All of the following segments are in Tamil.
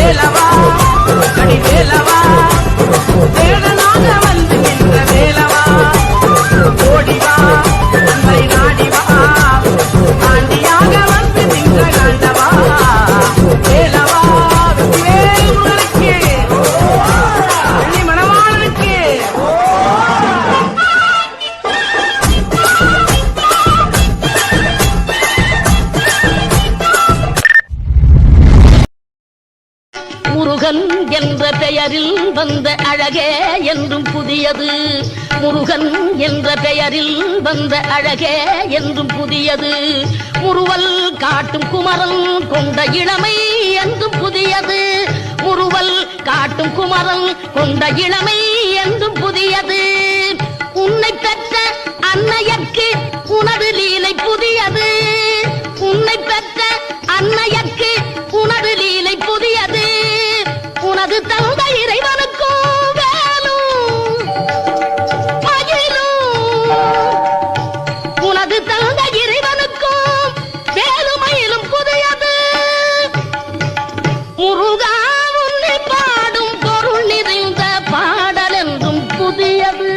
வேலவா அடி வேலவா வேடனாக வந்து நின்ற வேலவா ஓடிவா அன்பை நாடிவா ஆண்டியாக வந்து நின்ற காண்டவா வேலவா வேலுக்கு வெள்ளி மணவாளனுக்கு முருகன் என்ற பெயரில் வந்த அழகே என்றும் புதியது. முருகன் என்ற பெயரில் வந்த அழகே என்றும் புதியது. முறுவல் காட்டும் குமரன் கொண்ட இளமை என்றும் புதியது. முறுவல் காட்டும் குமரன் கொண்ட இளமை என்றும் புதியது. உன்னை பெற்ற அன்னையர்க்கு உனது லீலை புதியது. உன்னை பெற்ற அன்னையர்க்கு உனது லீலை புதியது. உனது தந்தை இறைவனுக்கும் வேலும் மயிலும். உனது தந்தை இறைவனுக்கும் வேலுமயிலும் புதியது. முருகா உன்னை பாடும் பொருள் நிறைந்த பாடல் என்றும் புதியது.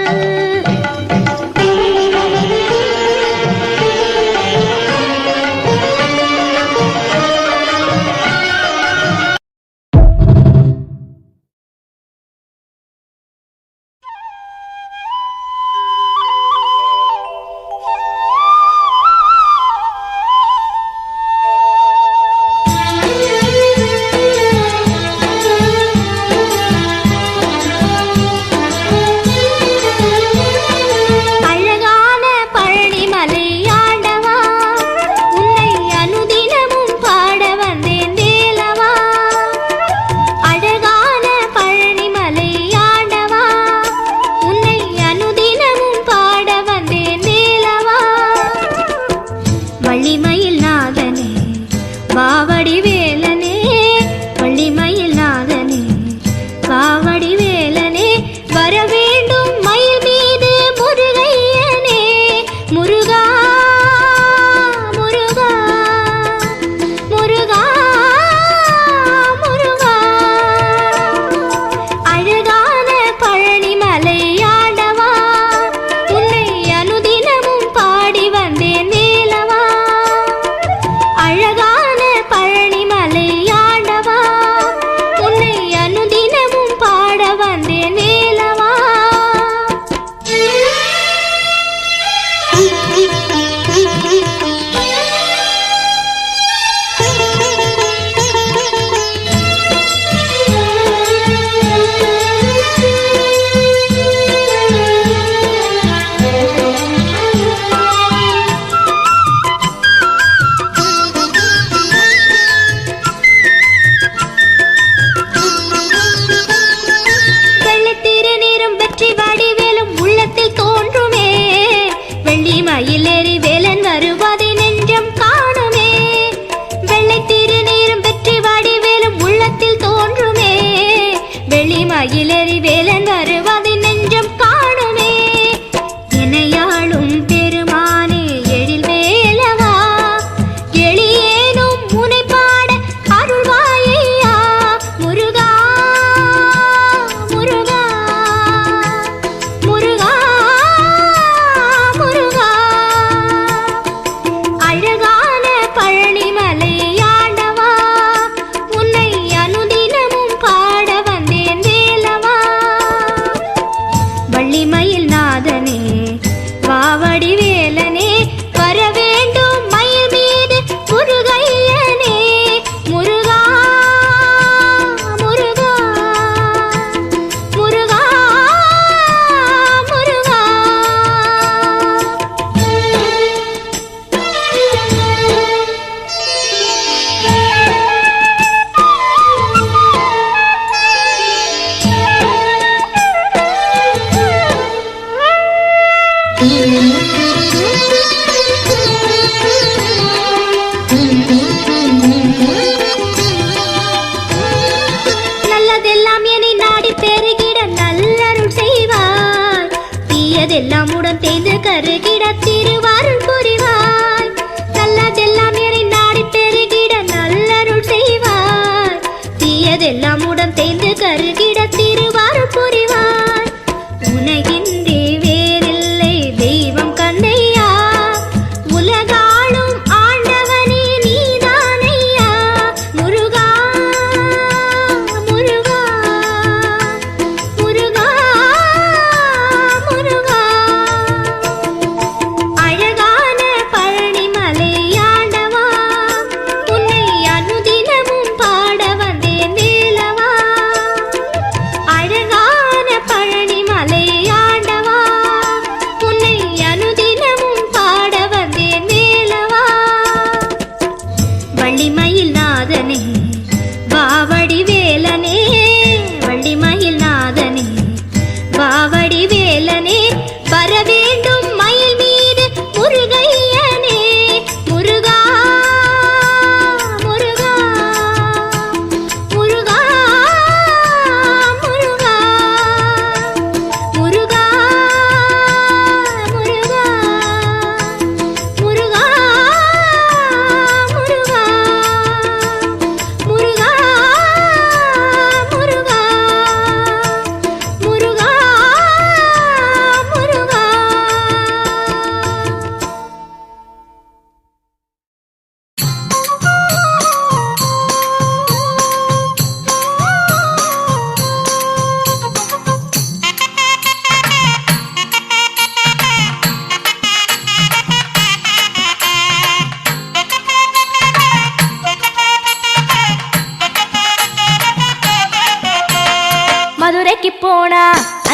நல்லதெல்லாம் உடன் தேய்ந்து கருகிட திருவாருள் புரிவாய். நல்லதெல்லாம் எனை நாடி பெருகிட நல்லருள் செய்வாய். தீயதெல்லாம்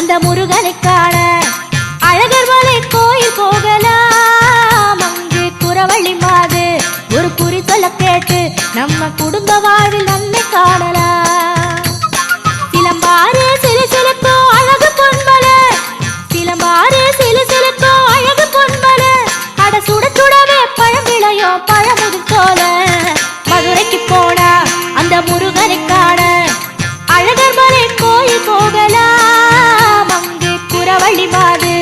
அந்த முருகனை காண அழகர் மலை கோயில் போகலாம். அங்கு குறவழி மாது ஒரு குறி சொல்ல கேட்டு நம்ம குடும்ப வாழ்வில் நன்மை காணலாம். சிலம்பாறு சிலு சிலுக்கோ அழகு பொன்மலை, சிலம்பாறு சிலு சிலுக்கோ அழகு பொன்மலை, அட சுட சுடவே பழம் விளையோ பழமுது போல. மதுரைக்கு போனா அந்த முருகனை காண அழகர் மலை கோயில் போகலாம். அங்கு குறவழி மாது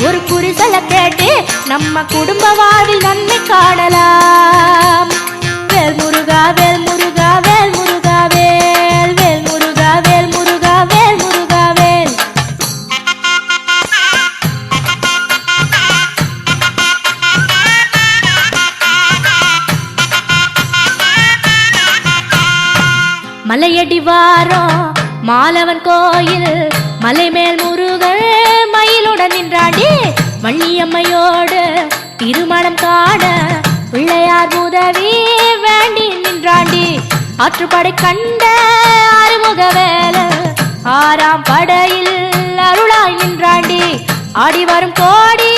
ஒரு குறி சொல்ல கேட்டு நம்ம குடும்ப வாழ்வில் நன்மை காணலாம். வேல் முருகா வேல் முருகா வேல் முருகா வேல், வேல் முருகா வேல் முருகா வேல் முருகா வேல். மலையடி வாரம் மாலவன் கோயில், மலை மேல் முருகன் மயிலுடன் நின்றாடி. வள்ளியம்மையோடு திருமணம் காண பிள்ளையார் உதவி வேண்டி நின்றாண்டி. ஆற்றுப்படை கண்ட அறுமுக வேல ஆறாம் படையில் அருளாய் நின்றாண்டி. ஆடி வரும் கோடி